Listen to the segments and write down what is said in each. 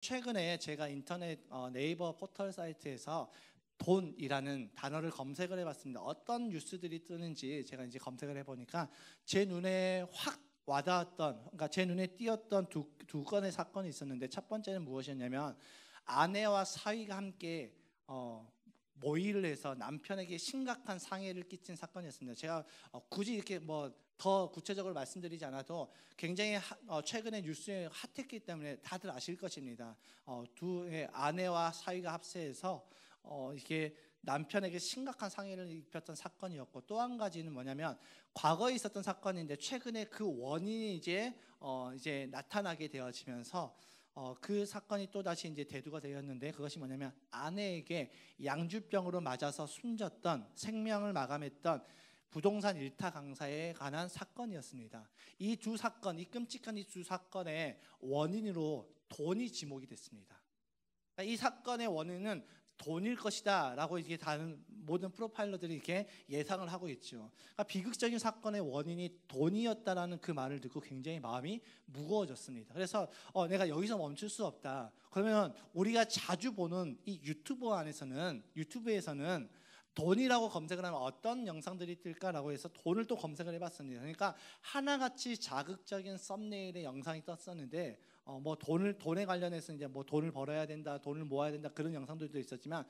최근에 제가 인터넷 네이버 포털 사이트에서 돈이라는 단어를 검색을 해봤습니다. 어떤 뉴스들이 뜨는지 제가 이제 검색을 해보니까 제 눈에 확 와닿았던, 그러니까 제 눈에 띄었던 두 건의 사건이 있었는데, 첫 번째는 무엇이었냐면 아내와 사위가 함께 모의를 해서 남편에게 심각한 상해를 끼친 사건이었습니다. 제가 굳이 이렇게 뭐 더 구체적으로 말씀드리지 않아도 굉장히 최근에 뉴스에 핫했기 때문에 다들 아실 것입니다. 두 아내와 사위가 합세해서 이게 남편에게 심각한 상해를 입혔던 사건이었고, 또 한 가지는 뭐냐면 과거에 있었던 사건인데 최근에 그 원인이 이제 나타나게 되어지면서 그 사건이 또 다시 이제 대두가 되었는데, 그것이 뭐냐면 아내에게 양주병으로 맞아서 숨졌던, 생명을 마감했던 부동산 일타 강사에 관한 사건이었습니다. 이 두 사건, 이 끔찍한 이 두 사건의 원인으로 돈이 지목이 됐습니다. 이 사건의 원인은 돈일 것이다 라고 이게 다른 모든 프로파일러들이 이렇게 예상을 하고 있죠. 그러니까 비극적인 사건의 원인이 돈이었다라는 그 말을 듣고 굉장히 마음이 무거워졌습니다. 그래서 내가 여기서 멈출 수 없다. 그러면 우리가 자주 보는 이 유튜브에서는 돈이라고 검색을 하면 어떤 영상들이 뜰까라고 해서 돈을 또 검색을 해봤습니다. 그러니까 하나같이 자극적인 썸네일의 영상이 떴었는데, 뭐 돈에 관련해서 이제 뭐 돈을 벌어야 된다, 돈을 모아야 된다, 그런 영상들도 있었지만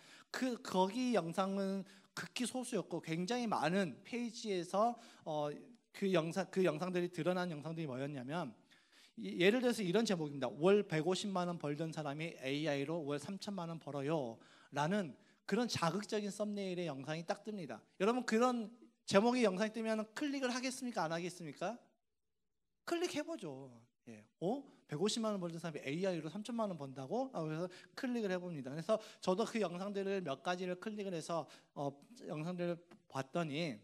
거기 영상은 극히 소수였고, 굉장히 많은 페이지에서 그 영상들이 드러난 영상들이 뭐였냐면, 예를 들어서 이런 제목입니다. 월 150만 원 벌던 사람이 AI로 월 3천만 원 벌어요 라는 그런 자극적인 썸네일의 영상이 딱 뜹니다. 여러분, 그런 제목의 영상이 뜨면 클릭을 하겠습니까? 안 하겠습니까? 클릭해보죠. 150만 원 벌던 사람이 AI로 3천만 원 번다고? 그래서 클릭을 해봅니다. 그래서 저도 그 영상들을 몇 가지를 클릭을 해서 영상들을 봤더니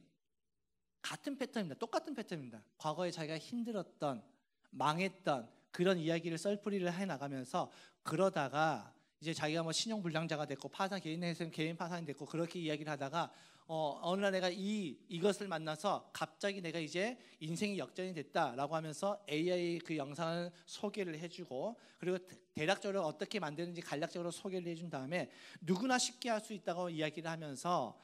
같은 패턴입니다. 똑같은 패턴입니다. 과거에 자기가 힘들었던, 망했던 그런 이야기를 썰풀이를 해나가면서, 그러다가 이제 자기가 뭐 신용불량자가 됐고 개인 파산이 됐고, 그렇게 이야기를 하다가 어느 날 내가 이것을 만나서 갑자기 내가 이제 인생이 역전이 됐다라고 하면서 AI 그 영상을 소개를 해주고, 그리고 대략적으로 어떻게 만드는지 간략적으로 소개를 해준 다음에 누구나 쉽게 할 수 있다고 이야기를 하면서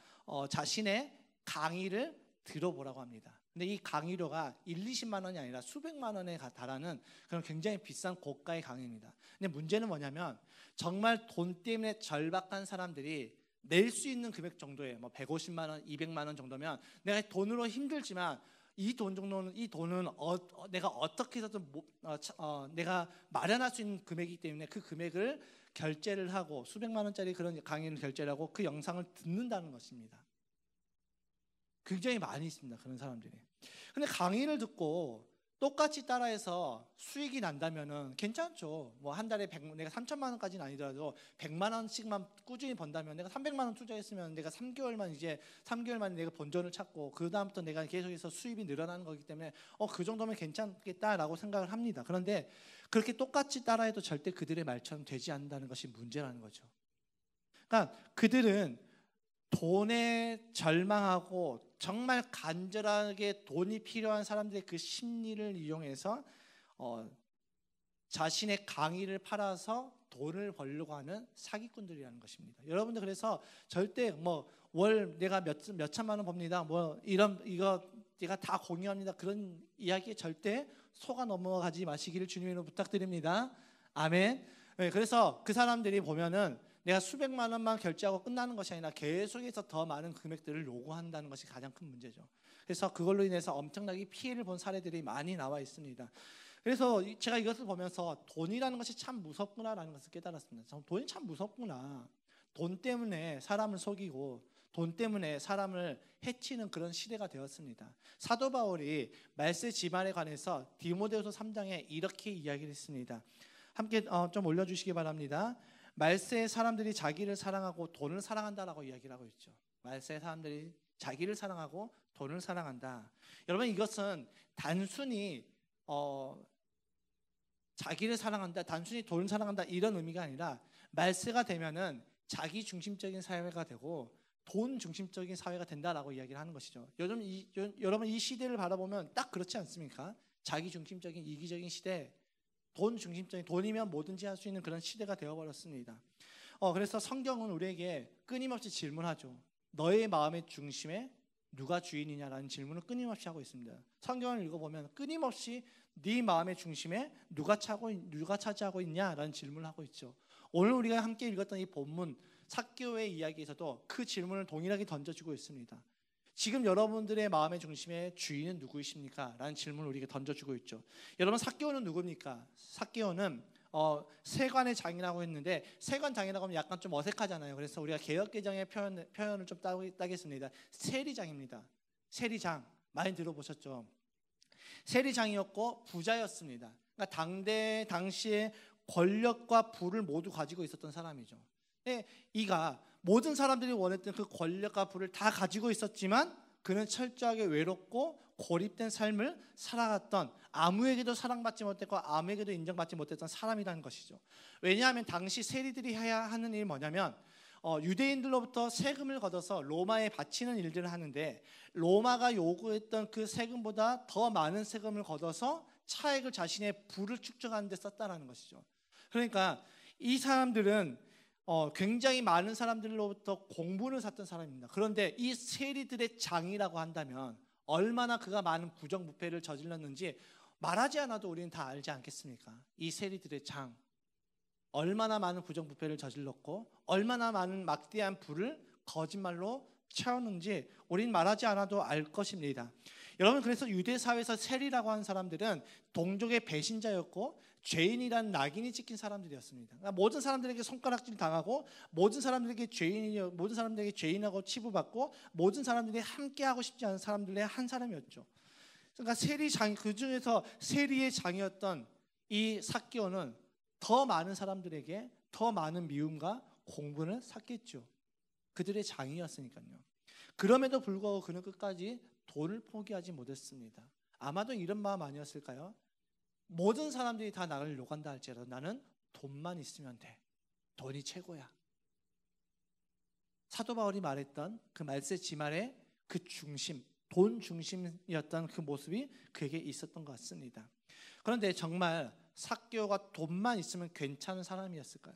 자신의 강의를 들어보라고 합니다. 근데 이 강의료가 20만 원이 아니라 수백만 원에 달하는 그런 굉장히 비싼 고가의 강의입니다. 근데 문제는 뭐냐면, 정말 돈 때문에 절박한 사람들이 낼 수 있는 금액 정도에 뭐 150만 원, 200만 원 정도면 내가 돈으로 힘들지만 이 돈은 내가 어떻게 해서든 내가 마련할 수 있는 금액이기 때문에 그 금액을 결제를 하고, 수백만 원짜리 그런 강의를 결제를 하고 그 영상을 듣는다는 것입니다. 굉장히 많이 있습니다, 그런 사람들이. 근데 강의를 듣고 똑같이 따라해서 수익이 난다면은 괜찮죠. 뭐 한 달에 내가 3천만 원까지는 아니더라도 100만 원씩만 꾸준히 번다면, 내가 300만 원 투자했으면 내가 3개월 만에 내가 본전을 찾고 그 다음부터 내가 계속해서 수입이 늘어나는 거기 때문에 그 정도면 괜찮겠다라고 생각을 합니다. 그런데 그렇게 똑같이 따라해도 절대 그들의 말처럼 되지 않는다는 것이 문제라는 거죠. 그러니까 그들은 돈에 절망하고 정말 간절하게 돈이 필요한 사람들의 그 심리를 이용해서 자신의 강의를 팔아서 돈을 벌려고 하는 사기꾼들이라는 것입니다. 여러분들, 그래서 절대 뭐 월 내가 몇 천만 원 법니다, 뭐 이거 제가 다 공유합니다, 그런 이야기에 절대 속아 넘어가지 마시기를 주님으로 부탁드립니다. 아멘. 네, 그래서 그 사람들이 보면은 내가 수백만 원만 결제하고 끝나는 것이 아니라 계속해서 더 많은 금액들을 요구한다는 것이 가장 큰 문제죠. 그래서 그걸로 인해서 엄청나게 피해를 본 사례들이 많이 나와 있습니다. 그래서 제가 이것을 보면서 돈이라는 것이 참 무섭구나라는 것을 깨달았습니다. 돈이 참 무섭구나. 돈 때문에 사람을 속이고 돈 때문에 사람을 해치는 그런 시대가 되었습니다. 사도 바울이 말세 지말에 관해서 디모데후서 3장에 이렇게 이야기를 했습니다. 함께 좀 올려주시기 바랍니다. 말세의 사람들이 자기를 사랑하고 돈을 사랑한다라고 이야기를 하고 있죠. 말세의 사람들이 자기를 사랑하고 돈을 사랑한다. 여러분, 이것은 단순히 자기를 사랑한다, 단순히 돈을 사랑한다 이런 의미가 아니라, 말세가 되면은 자기 중심적인 사회가 되고 돈 중심적인 사회가 된다라고 이야기를 하는 것이죠. 여러분 이 시대를 바라보면 딱 그렇지 않습니까? 자기 중심적인 이기적인 시대, 돈 중심적인, 돈이면 뭐든지 할 수 있는 그런 시대가 되어버렸습니다. 그래서 성경은 우리에게 끊임없이 질문하죠. 너의 마음의 중심에 누가 주인이냐라는 질문을 끊임없이 하고 있습니다. 성경을 읽어보면 끊임없이 네 마음의 중심에 누가 차지하고 있냐라는 질문을 하고 있죠. 오늘 우리가 함께 읽었던 이 본문 삭개오의 이야기에서도 그 질문을 동일하게 던져주고 있습니다. 지금 여러분들의 마음의 중심에 주인은 누구이십니까? 라는 질문을 우리에게 던져주고 있죠. 여러분, 삭개오는 누굽니까? 삭개오는 세관의 장이라고 했는데, 세관 장이라고 하면 약간 좀 어색하잖아요. 그래서 우리가 개역개정의 표현을 좀 따겠습니다. 세리장입니다. 세리장 많이 들어보셨죠? 세리장이었고 부자였습니다. 그러니까 당시에 권력과 부를 모두 가지고 있었던 사람이죠. 이가 모든 사람들이 원했던 그 권력과 부를 다 가지고 있었지만 그는 철저하게 외롭고 고립된 삶을 살아갔던, 아무에게도 사랑받지 못했고 아무에게도 인정받지 못했던 사람이라는 것이죠. 왜냐하면 당시 세리들이 해야 하는 일이 뭐냐면 유대인들로부터 세금을 걷어서 로마에 바치는 일들을 하는데, 로마가 요구했던 그 세금보다 더 많은 세금을 걷어서 차액을 자신의 부를 축적하는 데 썼다라는 것이죠. 그러니까 이 사람들은 굉장히 많은 사람들로부터 공분을 샀던 사람입니다. 그런데 이 세리들의 장이라고 한다면 얼마나 그가 많은 부정부패를 저질렀는지 말하지 않아도 우리는 다 알지 않겠습니까? 이 세리들의 장, 얼마나 많은 부정부패를 저질렀고 얼마나 많은 막대한 부를 거짓말로 채웠는지 우리는 말하지 않아도 알 것입니다. 여러분, 그래서 유대 사회에서 세리라고 하는 사람들은 동족의 배신자였고 죄인이란 낙인이 찍힌 사람들이었습니다. 그러니까 모든 사람들에게 손가락질 당하고 모든 사람들에게 죄인하고 치부받고 모든 사람들이 함께하고 싶지 않은 사람들의 한 사람이었죠. 그러니까 세리장, 그 중에서 세리의 장이었던 이 삭개오는 더 많은 사람들에게 더 많은 미움과 공분을 샀겠죠. 그들의 장이었으니까요. 그럼에도 불구하고 그는 끝까지 돈을 포기하지 못했습니다. 아마도 이런 마음 아니었을까요? 모든 사람들이 다 나를 욕한다 할지라도 나는 돈만 있으면 돼. 돈이 최고야. 사도 바울이 말했던 그 말세 지말의 그 중심, 돈 중심이었던 그 모습이 그에게 있었던 것 같습니다. 그런데 정말 삭개오가 돈만 있으면 괜찮은 사람이었을까요?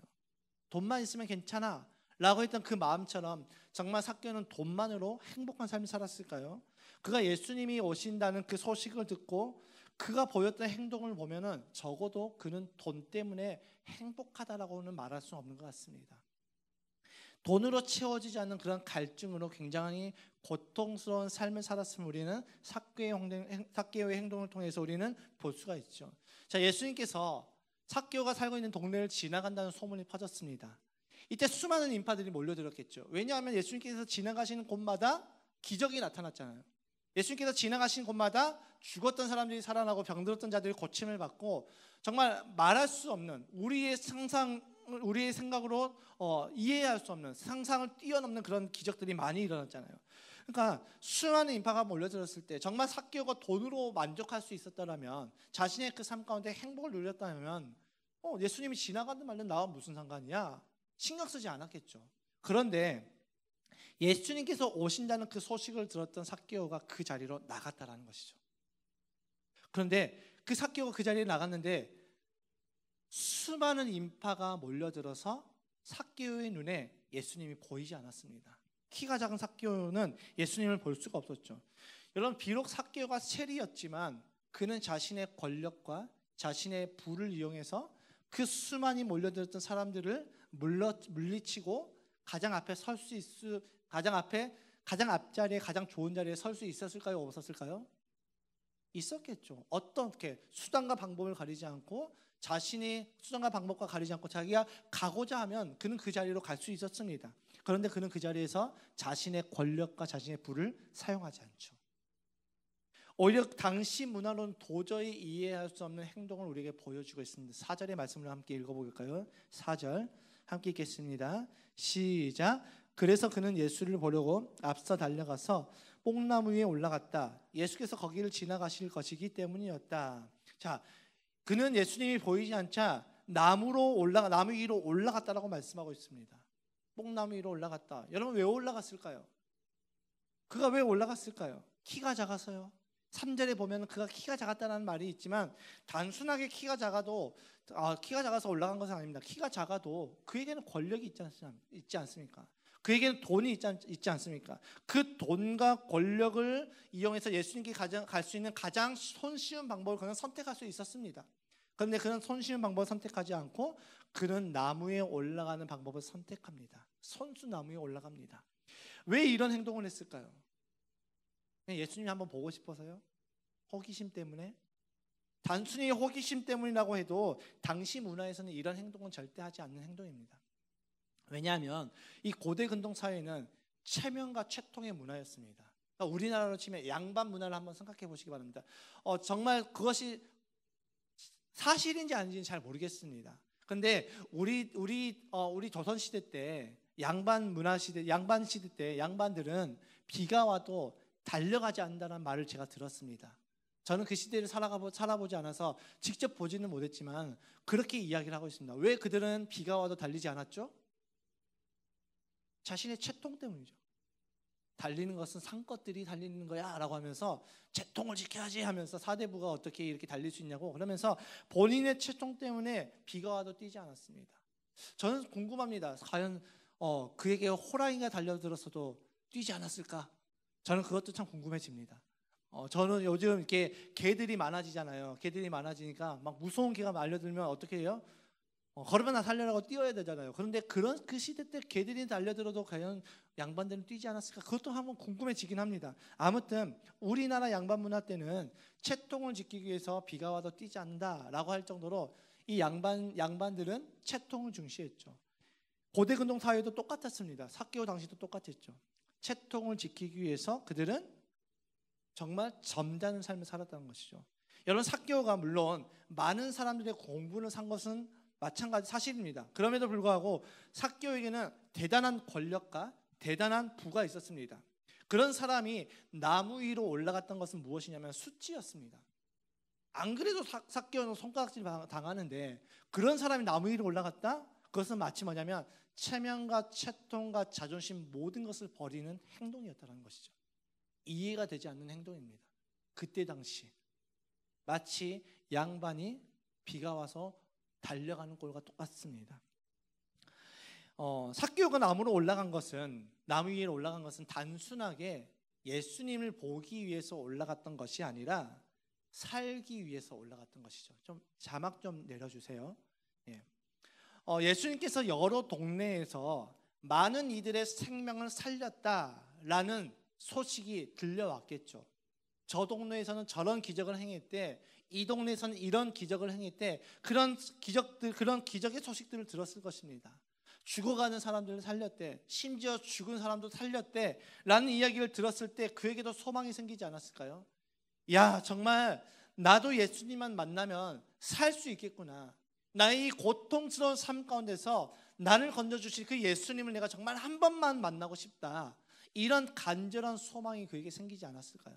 돈만 있으면 괜찮아 라고 했던 그 마음처럼 정말 삭개오는 돈만으로 행복한 삶을 살았을까요? 그가 예수님이 오신다는 그 소식을 듣고 그가 보였던 행동을 보면은 적어도 그는 돈 때문에 행복하다라고는 말할 수 없는 것 같습니다. 돈으로 채워지지 않는 그런 갈증으로 굉장히 고통스러운 삶을 살았음을 우리는 삭개오의 행동을 통해서 우리는 볼 수가 있죠. 자, 예수님께서 삭개오가 살고 있는 동네를 지나간다는 소문이 퍼졌습니다. 이때 수많은 인파들이 몰려들었겠죠. 왜냐하면 예수님께서 지나가시는 곳마다 기적이 나타났잖아요. 예수님께서 지나가신 곳마다 죽었던 사람들이 살아나고 병들었던 자들이 고침을 받고 정말 말할 수 없는, 우리의 생각으로 이해할 수 없는, 상상을 뛰어넘는 그런 기적들이 많이 일어났잖아요. 그러니까 수많은 인파가 몰려들었을 때 정말 삭개오가 돈으로 만족할 수 있었다면, 자신의 그 삶 가운데 행복을 누렸다면 예수님이 지나가든 말든 나와 무슨 상관이야? 신경 쓰지 않았겠죠. 그런데 예수님께서 오신다는 그 소식을 들었던 삭개오가 그 자리로 나갔다라는 것이죠. 그런데 그 삭개오가 그 자리에 나갔는데 수많은 인파가 몰려들어서 삭개오의 눈에 예수님이 보이지 않았습니다. 키가 작은 삭개오는 예수님을 볼 수가 없었죠. 여러분, 비록 삭개오가 세리였지만 그는 자신의 권력과 자신의 부를 이용해서 그 수많이 몰려들었던 사람들을 물리치고 가장 앞자리에, 가장 좋은 자리에 설 수 있었을까요? 없었을까요? 있었겠죠. 어떻게 수단과 방법을 가리지 않고, 자신의 수단과 방법과 가리지 않고 자기가 가고자 하면 그는 그 자리로 갈 수 있었습니다. 그런데 그는 그 자리에서 자신의 권력과 자신의 부를 사용하지 않죠. 오히려 당시 문화로는 도저히 이해할 수 없는 행동을 우리에게 보여주고 있습니다. 4절의 말씀을 함께 읽어볼까요? 4절 함께 읽겠습니다. 시작. 그래서 그는 예수를 보려고 앞서 달려가서 뽕나무 위에 올라갔다. 예수께서 거기를 지나가실 것이기 때문이었다. 자, 그는 예수님이 보이지 않자 나무 위로 올라갔다라고 말씀하고 있습니다. 뽕나무 위로 올라갔다. 여러분, 왜 올라갔을까요? 그가 왜 올라갔을까요? 키가 작아서요? 3절에 보면 그가 키가 작았다는 말이 있지만 단순하게 키가 작아서 올라간 것은 아닙니다. 키가 작아도 그에게는 권력이 있지 않습니까? 그에게는 돈이 있지 않습니까? 그 돈과 권력을 이용해서 예수님께 갈 수 있는 가장 손쉬운 방법을 그는 선택할 수 있었습니다. 그런데 그는 손쉬운 방법을 선택하지 않고 그는 나무 위에 올라가는 방법을 선택합니다. 손수나무 위에 올라갑니다. 왜 이런 행동을 했을까요? 예수님이 한번 보고 싶어서요? 호기심 때문에? 단순히 호기심 때문이라고 해도 당시 문화에서는 이런 행동은 절대 하지 않는 행동입니다. 왜냐하면 이 고대 근동 사회는 체면과 채통의 문화였습니다. 그러니까 우리나라로 치면 양반 문화를 한번 생각해 보시기 바랍니다. 정말 그것이 사실인지 아닌지는 잘 모르겠습니다. 그런데 우리 조선 시대 때 양반 시대 때 양반들은 비가 와도 달려가지 않는다는 말을 제가 들었습니다. 저는 그 시대를 살아보지 않아서 직접 보지는 못했지만 그렇게 이야기를 하고 있습니다. 왜 그들은 비가 와도 달리지 않았죠? 자신의 채통 때문이죠. 달리는 것은 상것들이 달리는 거야 라고 하면서 채통을 지켜야지 하면서 사대부가 어떻게 이렇게 달릴 수 있냐고 그러면서 본인의 채통 때문에 비가 와도 뛰지 않았습니다. 저는 궁금합니다. 과연 그에게 호랑이가 달려들었어도 뛰지 않았을까? 저는 그것도 참 궁금해집니다. 저는 요즘 이렇게 개들이 많아지잖아요. 개들이 많아지니까 막 무서운 개가 말려들면 어떻게 해요? 걸으면 나 살려라고 뛰어야 되잖아요. 그런데 그 시대 때 개들이 달려들어도 과연 양반들은 뛰지 않았을까? 그것도 한번 궁금해지긴 합니다. 아무튼 우리나라 양반 문화 때는 채통을 지키기 위해서 비가 와도 뛰지 않는다라고 할 정도로 이 양반들은 채통을 중시했죠. 고대 근동 사회도 똑같았습니다. 삭개오 당시도 똑같았죠. 채통을 지키기 위해서 그들은 정말 점잖은 삶을 살았다는 것이죠. 여러분 삭개오가 물론 많은 사람들의 공분을 산 것은 마찬가지 사실입니다. 그럼에도 불구하고 삭개오에게는 대단한 권력과 대단한 부가 있었습니다. 그런 사람이 나무 위로 올라갔던 것은 무엇이냐면 숫지였습니다. 안 그래도 삭개오는 손가락질 당하는데 그런 사람이 나무 위로 올라갔다? 그것은 마치 뭐냐면 체면과 채통과 자존심 모든 것을 버리는 행동이었다는 것이죠. 이해가 되지 않는 행동입니다. 그때 당시 마치 양반이 비가 와서 달려가는 꼴과 똑같습니다. 삭개오가 나무 위로 올라간 것은 단순하게 예수님을 보기 위해서 올라갔던 것이 아니라 살기 위해서 올라갔던 것이죠. 좀 자막 좀 내려주세요. 예수님께서 여러 동네에서 많은 이들의 생명을 살렸다라는 소식이 들려왔겠죠. 저 동네에서는 저런 기적을 행했대, 이 동네에서는 이런 기적을 행했대, 그런 기적의 소식들을 들었을 것입니다. 죽어가는 사람들을 살렸대, 심지어 죽은 사람도 살렸대 라는 이야기를 들었을 때 그에게도 소망이 생기지 않았을까요? 야, 정말 나도 예수님만 만나면 살 수 있겠구나. 나의 이 고통스러운 삶 가운데서 나를 건져주실 그 예수님을 내가 정말 한 번만 만나고 싶다. 이런 간절한 소망이 그에게 생기지 않았을까요?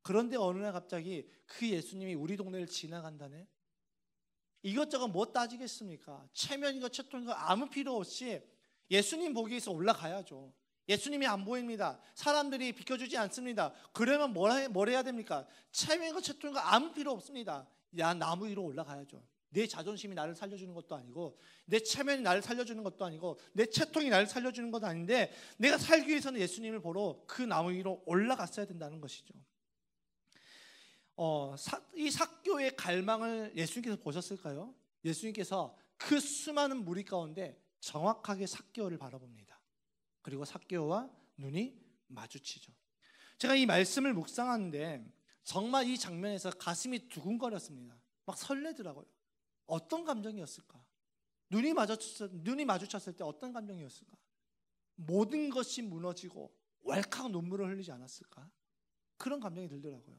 그런데 어느 날 갑자기 그 예수님이 우리 동네를 지나간다네. 이것저것 뭐 따지겠습니까? 체면이고 채통이고 아무 필요 없이 예수님 보기 위해서 올라가야죠. 예수님이 안 보입니다. 사람들이 비켜주지 않습니다. 그러면 뭘 해야 됩니까? 체면이고 채통이고 아무 필요 없습니다. 야, 나무 위로 올라가야죠. 내 자존심이 나를 살려주는 것도 아니고 내 체면이 나를 살려주는 것도 아니고 내 채통이 나를 살려주는 것도 아닌데 내가 살기 위해서는 예수님을 보러 그 나무 위로 올라갔어야 된다는 것이죠. 이 삭개오의 갈망을 예수님께서 보셨을까요? 예수님께서 그 수많은 무리 가운데 정확하게 삭개오를 바라봅니다. 그리고 삭개오와 눈이 마주치죠. 제가 이 말씀을 묵상하는데 정말 이 장면에서 가슴이 두근거렸습니다. 막 설레더라고요. 어떤 감정이었을까? 눈이 마주쳤을 때 어떤 감정이었을까? 모든 것이 무너지고 왈칵 눈물을 흘리지 않았을까? 그런 감정이 들더라고요.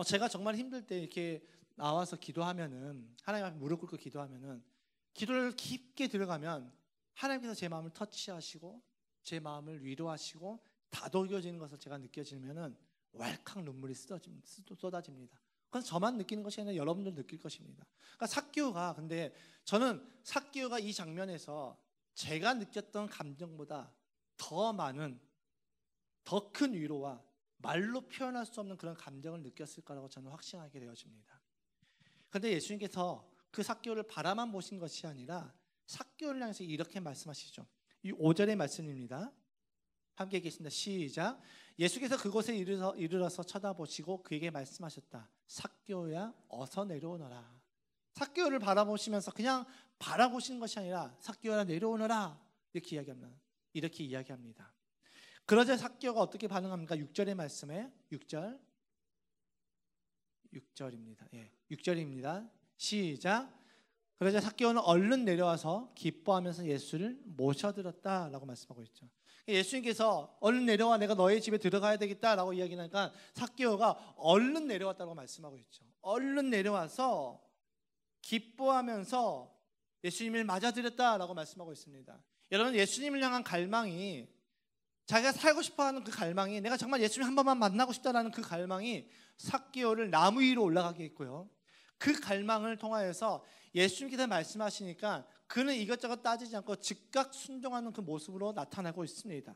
제가 정말 힘들 때 이렇게 나와서 기도하면은 하나님 앞에 무릎 꿇고 기도하면은 기도를 깊게 들어가면 하나님께서 제 마음을 터치하시고 제 마음을 위로하시고 다독여지는 것을 제가 느껴지면은 왈칵 눈물이 쏟아집니다. 그건 저만 느끼는 것이 아니라 여러분들 느낄 것입니다. 그러니까 삭개오가 근데 저는 삭개오가 이 장면에서 제가 느꼈던 감정보다 더 많은 더 큰 위로와 말로 표현할 수 없는 그런 감정을 느꼈을 거라고 저는 확신하게 되어집니다. 그런데 예수님께서 그 삭개오를 바라만 보신 것이 아니라 삭개오를 향해서 이렇게 말씀하시죠. 이 5절의 말씀입니다. 함께 읽겠습니다. 시작. 예수께서 그곳에 이르러서 쳐다보시고 그에게 말씀하셨다. 삭개오야, 어서 내려오너라. 삭개오를 바라보시면서 그냥 바라보시는 것이 아니라 삭개오야, 내려오너라, 이렇게 이야기합니다. 그러자 삭개오가 어떻게 반응합니까? 6절의 말씀에 6절입니다. 6절입니다. 시작. 그러자 삭개오는 얼른 내려와서 기뻐하면서 예수를 모셔들었다라고 말씀하고 있죠. 예수님께서 얼른 내려와, 내가 너의 집에 들어가야 되겠다라고 이야기하니까 삭개오가 얼른 내려왔다고 말씀하고 있죠. 얼른 내려와서 기뻐하면서 예수님을 맞아들였다라고 말씀하고 있습니다. 여러분, 예수님을 향한 갈망이, 자기가 살고 싶어하는 그 갈망이, 내가 정말 예수님 한 번만 만나고 싶다라는 그 갈망이 삭개오를 나무 위로 올라가게 했고요. 그 갈망을 통하여서 예수님께서 말씀하시니까 그는 이것저것 따지지 않고 즉각 순종하는 그 모습으로 나타나고 있습니다.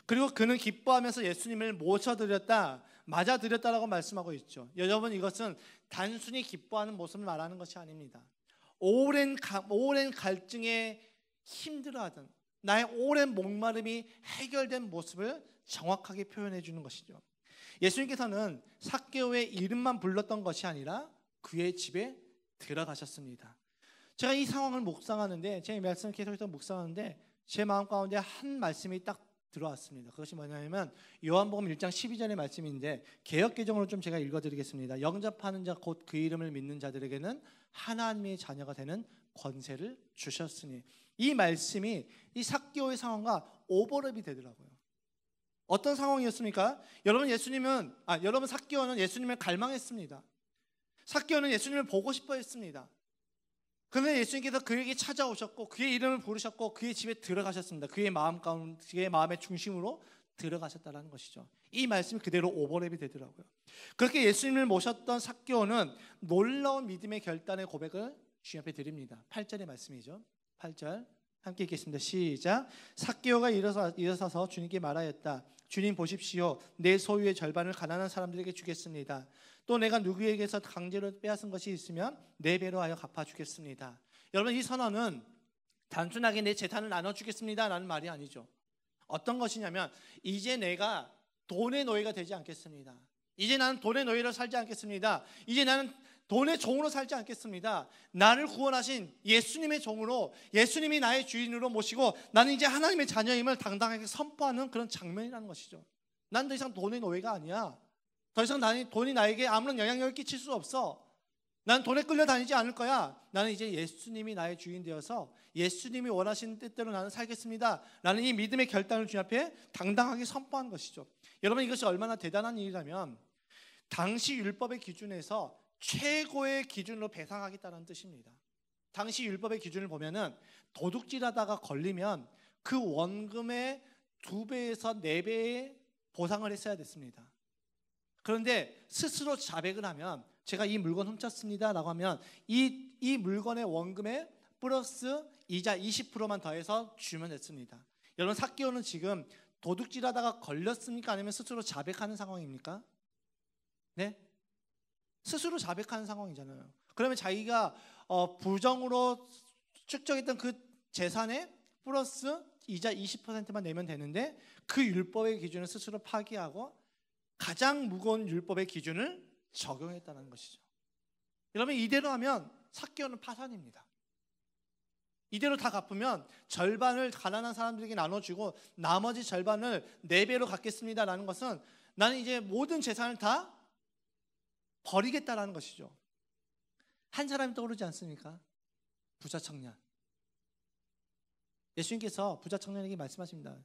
그리고 그는 기뻐하면서 예수님을 모셔드렸다, 맞아드렸다라고 말씀하고 있죠. 여러분, 이것은 단순히 기뻐하는 모습을 말하는 것이 아닙니다. 오랜 갈증에 힘들어하던 나의 오랜 목마름이 해결된 모습을 정확하게 표현해 주는 것이죠. 예수님께서는 삭개오의 이름만 불렀던 것이 아니라 그의 집에 들어가셨습니다. 제가 이 상황을 묵상하는데, 제 말씀을 계속해서 묵상하는데 제 마음 가운데 한 말씀이 딱 들어왔습니다. 그것이 뭐냐면 요한복음 1장 12절의 말씀인데, 개역개정으로 좀 제가 읽어드리겠습니다. 영접하는 자 곧 그 이름을 믿는 자들에게는 하나님의 자녀가 되는 권세를 주셨으니. 이 말씀이 이 삭개오의 상황과 오버랩이 되더라고요. 어떤 상황이었습니까? 여러분, 삭개오는 예수님을 갈망했습니다. 삭개오는 예수님을 보고 싶어 했습니다. 그런데 예수님께서 그에게 찾아오셨고 그의 이름을 부르셨고 그의 집에 들어가셨습니다. 그의 마음의 중심으로 들어가셨다는 것이죠. 이 말씀이 그대로 오버랩이 되더라고요. 그렇게 예수님을 모셨던 삭개오는 놀라운 믿음의 결단의 고백을 주님 앞에 드립니다. 8절의 말씀이죠. 8절 함께 읽겠습니다. 시작. 삭개오가 일어서서 주님께 말하였다. 주님, 보십시오. 내 소유의 절반을 가난한 사람들에게 주겠습니다. 또 내가 누구에게서 강제로 빼앗은 것이 있으면 4배로 하여 갚아주겠습니다. 여러분, 이 선언은 단순하게 내 재산을 나눠주겠습니다 라는 말이 아니죠. 어떤 것이냐면, 이제 내가 돈의 노예가 되지 않겠습니다. 이제 나는 돈의 노예로 살지 않겠습니다. 이제 나는 돈의 종으로 살지 않겠습니다. 나를 구원하신 예수님의 종으로, 예수님이 나의 주인으로 모시고 나는 이제 하나님의 자녀임을 당당하게 선포하는 그런 장면이라는 것이죠. 난 더 이상 돈의 노예가 아니야. 더 이상 돈이 나에게 아무런 영향력을 끼칠 수 없어. 난 돈에 끌려다니지 않을 거야. 나는 이제 예수님이 나의 주인 되어서 예수님이 원하시는 뜻대로 나는 살겠습니다 라는 이 믿음의 결단을 주님 앞에 당당하게 선포한 것이죠. 여러분, 이것이 얼마나 대단한 일이라면, 당시 율법의 기준에서 최고의 기준으로 배상하겠다는 뜻입니다. 당시 율법의 기준을 보면은 도둑질하다가 걸리면 그 원금의 2배에서 4배의 보상을 했어야 됐습니다. 그런데 스스로 자백을 하면, 제가 이 물건 훔쳤습니다 라고 하면 이 물건의 원금에 플러스 이자 20%만 더해서 주면 됐습니다. 여러분, 삭개오는 지금 도둑질하다가 걸렸습니까? 아니면 스스로 자백하는 상황입니까? 네? 스스로 자백하는 상황이잖아요. 그러면 자기가 부정으로 축적했던 그 재산에 플러스 이자 20%만 내면 되는데, 그 율법의 기준을 스스로 파기하고 가장 무거운 율법의 기준을 적용했다는 것이죠. 여러분, 이대로 하면 삭개오는 파산입니다. 이대로 다 갚으면 절반을 가난한 사람들에게 나눠주고 나머지 절반을 4배로 갚겠습니다라는 것은, 나는 이제 모든 재산을 다 버리겠다라는 것이죠. 한 사람이 떠오르지 않습니까? 부자 청년. 예수님께서 부자 청년에게 말씀하십니다.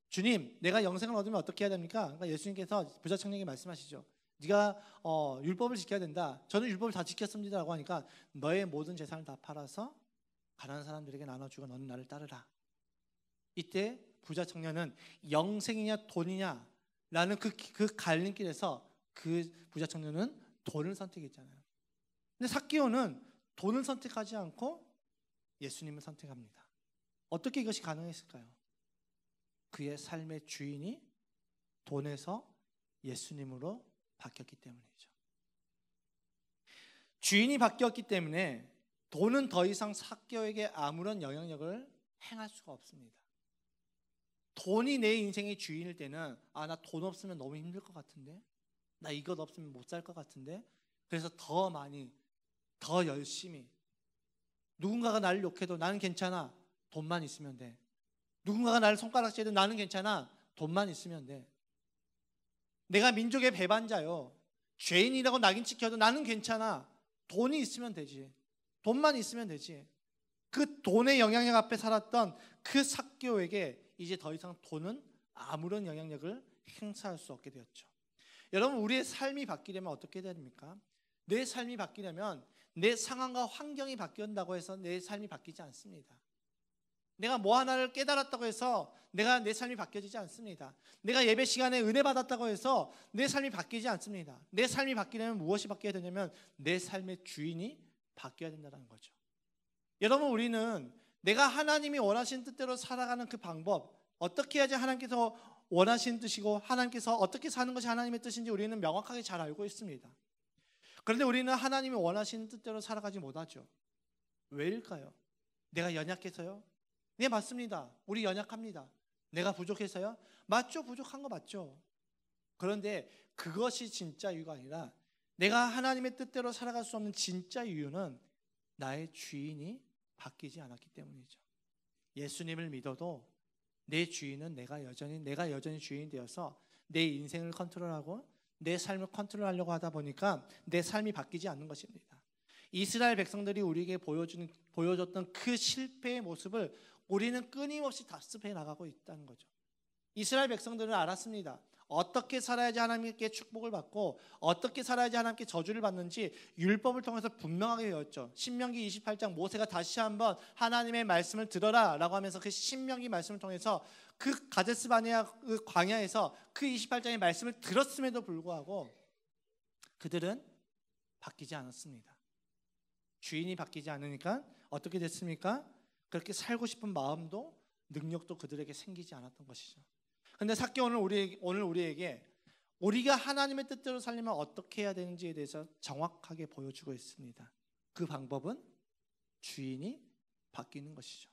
주님, 내가 영생을 얻으면 어떻게 해야 됩니까? 그러니까 예수님께서 부자 청년에게 말씀하시죠. 네가 율법을 지켜야 된다. 저는 율법을 다 지켰습니다 라고 하니까, 너의 모든 재산을 다 팔아서 가난한 사람들에게 나눠주고 너는 나를 따르라. 이때 부자 청년은 영생이냐 돈이냐 라는 그 갈림길에서 그 부자 청년은 돈을 선택했잖아요. 근데 삭개오는 돈을 선택하지 않고 예수님을 선택합니다. 어떻게 이것이 가능했을까요? 그의 삶의 주인이 돈에서 예수님으로 바뀌었기 때문이죠. 주인이 바뀌었기 때문에 돈은 더 이상 삭개오에게 아무런 영향력을 행할 수가 없습니다. 돈이 내 인생의 주인일 때는 나 돈 없으면 너무 힘들 것 같은데, 나 이것 없으면 못 살 것 같은데, 그래서 더 많이, 더 열심히, 누군가가 나를 욕해도 나는 괜찮아, 돈만 있으면 돼. 누군가가 나를 손가락질해도 나는 괜찮아, 돈만 있으면 돼. 내가 민족의 배반자요, 죄인이라고 낙인 찍혀도 나는 괜찮아, 돈이 있으면 되지, 돈만 있으면 되지. 그 돈의 영향력 앞에 살았던 그 삭개오에게 이제 더 이상 돈은 아무런 영향력을 행사할 수 없게 되었죠. 여러분, 우리의 삶이 바뀌려면 어떻게 해야 됩니까? 내 삶이 바뀌려면 내 상황과 환경이 바뀐다고 해서 내 삶이 바뀌지 않습니다. 내가 뭐 하나를 깨달았다고 해서 내 삶이 바뀌어지지 않습니다. 내가 예배 시간에 은혜 받았다고 해서 내 삶이 바뀌지 않습니다. 내 삶이 바뀌려면 무엇이 바뀌어야 되냐면 내 삶의 주인이 바뀌어야 된다는 거죠. 여러분, 우리는 내가 하나님이 원하시는 뜻대로 살아가는 그 방법, 어떻게 해야지 하나님께서 원하시는 뜻이고 하나님께서 어떻게 사는 것이 하나님의 뜻인지 우리는 명확하게 잘 알고 있습니다. 그런데 우리는 하나님이 원하시는 뜻대로 살아가지 못하죠. 왜일까요? 내가 연약해서요? 네, 맞습니다. 우리 연약합니다. 내가 부족해서요? 맞죠. 부족한 거 맞죠. 그런데 그것이 진짜 이유가 아니라 내가 하나님의 뜻대로 살아갈 수 없는 진짜 이유는 나의 주인이 바뀌지 않았기 때문이죠. 예수님을 믿어도 내 주인은 내가 여전히 주인이 되어서 내 인생을 컨트롤하고 내 삶을 컨트롤하려고 하다 보니까 내 삶이 바뀌지 않는 것입니다. 이스라엘 백성들이 우리에게 보여줬던 그 실패의 모습을 우리는 끊임없이 답습해 나가고 있다는 거죠. 이스라엘 백성들은 알았습니다. 어떻게 살아야지 하나님께 축복을 받고 어떻게 살아야지 하나님께 저주를 받는지 율법을 통해서 분명하게 배웠죠. 신명기 28장 모세가 다시 한번 하나님의 말씀을 들어라 라고 하면서 그 신명기 말씀을 통해서 그 가데스 바네아 그 광야에서 그 28장의 말씀을 들었음에도 불구하고 그들은 바뀌지 않았습니다. 주인이 바뀌지 않으니까 어떻게 됐습니까? 그렇게 살고 싶은 마음도 능력도 그들에게 생기지 않았던 것이죠. 그런데 삭개오는 오늘 우리에게 우리가 하나님의 뜻대로 살려면 어떻게 해야 되는지에 대해서 정확하게 보여주고 있습니다. 그 방법은 주인이 바뀌는 것이죠.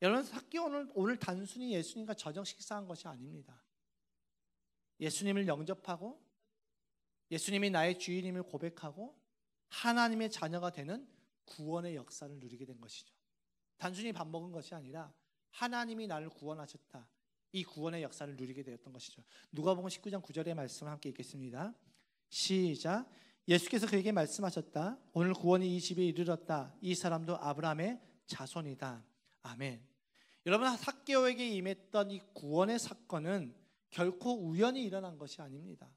여러분, 삭개오는 오늘 단순히 예수님과 저녁 식사한 것이 아닙니다. 예수님을 영접하고 예수님이 나의 주인임을 고백하고 하나님의 자녀가 되는 구원의 역사를 누리게 된 것이죠. 단순히 밥 먹은 것이 아니라 하나님이 나를 구원하셨다. 이 구원의 역사를 누리게 되었던 것이죠. 누가복음 19장 9절의 말씀을 함께 읽겠습니다. 시작. 예수께서 그에게 말씀하셨다. 오늘 구원이 이 집에 이르렀다. 이 사람도 아브라함의 자손이다. 아멘. 여러분, 삭개오에게 임했던 이 구원의 사건은 결코 우연히 일어난 것이 아닙니다.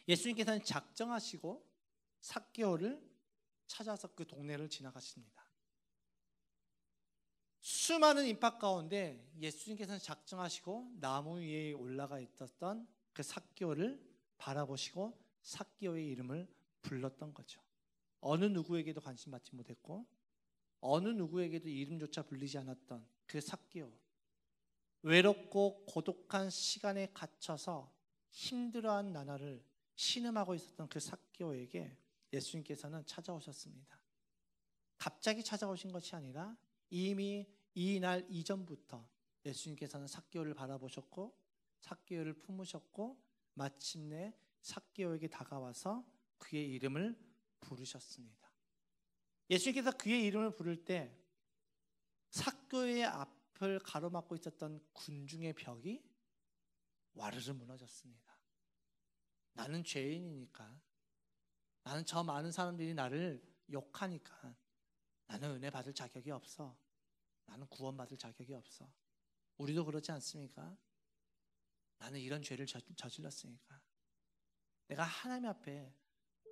예수님께서는 작정하시고 삭개오를 찾아서 그 동네를 지나가십니다. 수많은 인파 가운데 예수님께서는 작정하시고 나무 위에 올라가 있었던 그 삭개오를 바라보시고 삭개오의 이름을 불렀던 거죠. 어느 누구에게도 관심 받지 못했고 어느 누구에게도 이름조차 불리지 않았던 그 삭개오, 외롭고 고독한 시간에 갇혀서 힘들어한 나날을 신음하고 있었던 그 삭개오에게 예수님께서는 찾아오셨습니다. 갑자기 찾아오신 것이 아니라 이미 이날 이전부터 예수님께서는 삭개오를 바라보셨고 삭개오를 품으셨고 마침내 삭개오에게 다가와서 그의 이름을 부르셨습니다. 예수님께서 그의 이름을 부를 때 삭개오의 앞을 가로막고 있었던 군중의 벽이 와르르 무너졌습니다. 나는 죄인이니까, 나는 저 많은 사람들이 나를 욕하니까 나는 은혜 받을 자격이 없어. 나는 구원받을 자격이 없어. 우리도 그렇지 않습니까? 나는 이런 죄를 저질렀으니까. 내가 하나님 앞에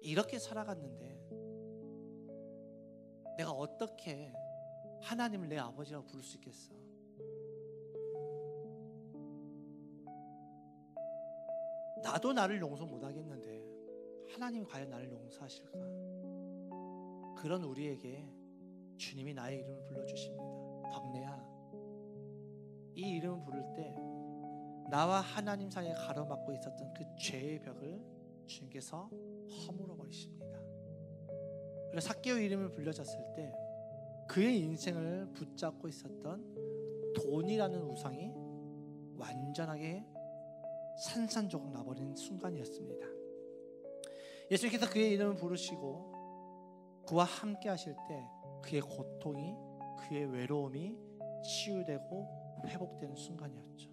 이렇게 살아갔는데 내가 어떻게 하나님을 내 아버지라고 부를 수 있겠어? 나도 나를 용서 못하겠는데 하나님 과연 나를 용서하실까? 그런 우리에게 주님이 나의 이름을 불러주십니다. 광래야, 이 이름을 부를 때 나와 하나님 사이에 가로막고 있었던 그 죄의 벽을 주님께서 허물어 버리십니다. 그래서 삭개오 이름을 불려졌을 때 그의 인생을 붙잡고 있었던 돈이라는 우상이 완전하게 산산조각 나버린 순간이었습니다. 예수님께서 그의 이름을 부르시고 그와 함께 하실 때 그의 고통이, 그의 외로움이 치유되고 회복되는 순간이었죠.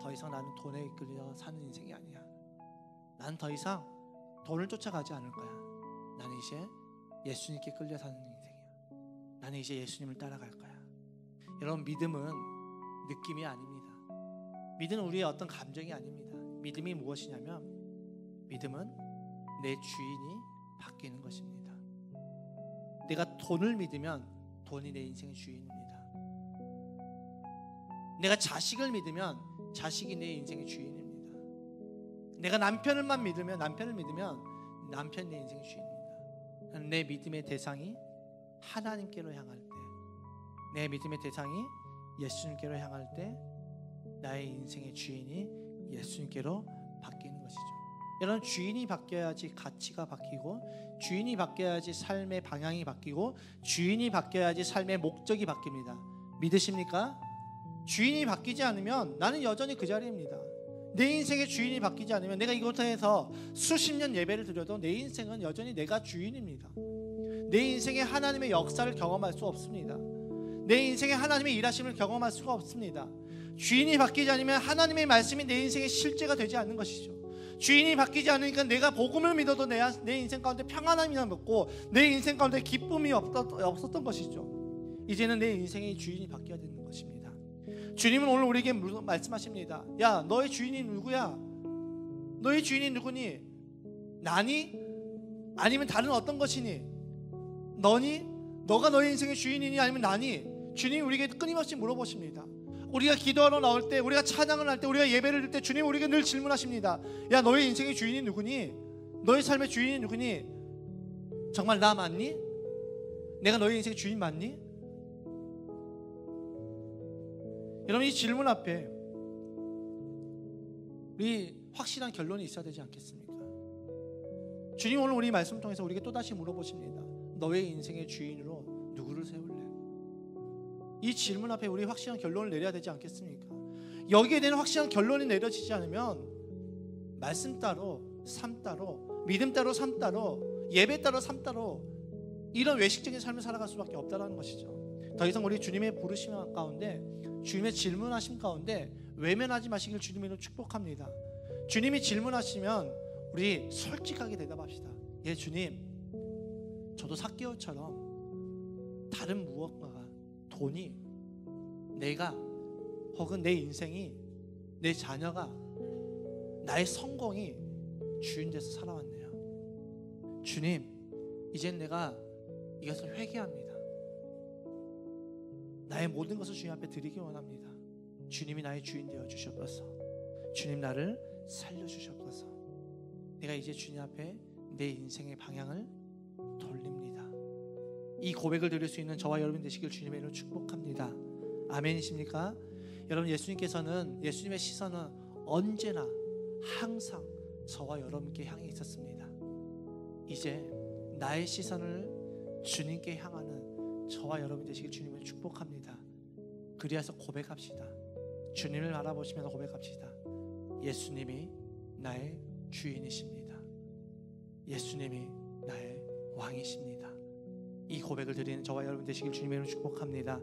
더 이상 나는 돈에 이끌려 사는 인생이 아니야. 난 더 이상 돈을 쫓아가지 않을 거야. 나는 이제 예수님께 끌려 사는 인생이야. 나는 이제 예수님을 따라갈 거야. 여러분, 믿음은 느낌이 아닙니다. 믿음은 우리의 어떤 감정이 아닙니다. 믿음이 무엇이냐면, 믿음은 내 주인이 바뀌는 것입니다. 내가 돈을 믿으면 돈이 내 인생의 주인입니다. 내가 자식을 믿으면 자식이 내 인생의 주인입니다. 내가 남편을만 믿으면, 남편을 믿으면 남편이 내 인생의 주인입니다. 내 믿음의 대상이 하나님께로 향할 때, 내 믿음의 대상이 예수님께로 향할 때 나의 인생의 주인이 예수님께로 바뀌는 것이죠. 여러분, 주인이 바뀌어야지 가치가 바뀌고, 주인이 바뀌어야지 삶의 방향이 바뀌고, 주인이 바뀌어야지 삶의 목적이 바뀝니다. 믿으십니까? 주인이 바뀌지 않으면 나는 여전히 그 자리입니다. 내 인생의 주인이 바뀌지 않으면 내가 이곳에서 수십 년 예배를 드려도 내 인생은 여전히 내가 주인입니다. 내 인생에 하나님의 역사를 경험할 수 없습니다. 내 인생에 하나님의 일하심을 경험할 수가 없습니다. 주인이 바뀌지 않으면 하나님의 말씀이 내 인생의 실제가 되지 않는 것이죠. 주인이 바뀌지 않으니까 내가 복음을 믿어도 내 인생 가운데 평안함이나 없고 내 인생 가운데 기쁨이 없었던 것이죠. 이제는 내 인생의 주인이 바뀌어야 되는 것입니다. 주님은 오늘 우리에게 말씀하십니다. 야, 너의 주인이 누구야? 너의 주인이 누구니? 나니? 아니면 다른 어떤 것이니? 너니? 너가 너의 인생의 주인이니? 아니면 나니? 주님이 우리에게 끊임없이 물어보십니다. 우리가 기도하러 나올 때, 우리가 찬양을 할 때, 우리가 예배를 드릴 때 주님 우리에게 늘 질문하십니다. 야, 너의 인생의 주인이 누구니? 너의 삶의 주인이 누구니? 정말 나 맞니? 내가 너의 인생의 주인 맞니? 여러분, 이 질문 앞에 우리 확실한 결론이 있어야 되지 않겠습니까? 주님 오늘 우리 말씀 통해서 우리에게 또다시 물어보십니다. 너의 인생의 주인으로 누구를 세울래? 이 질문 앞에 우리 확실한 결론을 내려야 되지 않겠습니까? 여기에 대한 확실한 결론이 내려지지 않으면 말씀 따로, 삶 따로, 믿음 따로, 삶 따로, 예배 따로, 삶 따로 이런 외식적인 삶을 살아갈 수밖에 없다는 것이죠. 더 이상 우리 주님의 부르심 가운데, 주님의 질문하심 가운데 외면하지 마시길 주님으로 축복합니다. 주님이 질문하시면 우리 솔직하게 대답합시다. 예, 주님, 저도 삭개오처럼 다른 무엇가가, 돈이, 내가, 혹은 내 인생이, 내 자녀가, 나의 성공이 주인 돼서 살아왔네요. 주님, 이젠 내가 이것을 회개합니다. 나의 모든 것을 주님 앞에 드리기 원합니다. 주님이 나의 주인 되어 주시옵소서. 주님, 나를 살려주시옵소서. 내가 이제 주님 앞에 내 인생의 방향을 돌립니다. 이 고백을 드릴 수 있는 저와 여러분 되시길 주님의 이름으로 축복합니다. 아멘이십니까? 여러분, 예수님의 시선은 언제나 항상 저와 여러분께 향해 있었습니다. 이제 나의 시선을 주님께 향하는 저와 여러분 되시길 주님을 축복합니다. 그리하여 고백합시다. 주님을 바라보시면서 고백합시다. 예수님이 나의 주인이십니다. 예수님이 나의 왕이십니다. 이 고백을 드리는 저와 여러분 되시길 주님의 이름으로 축복합니다.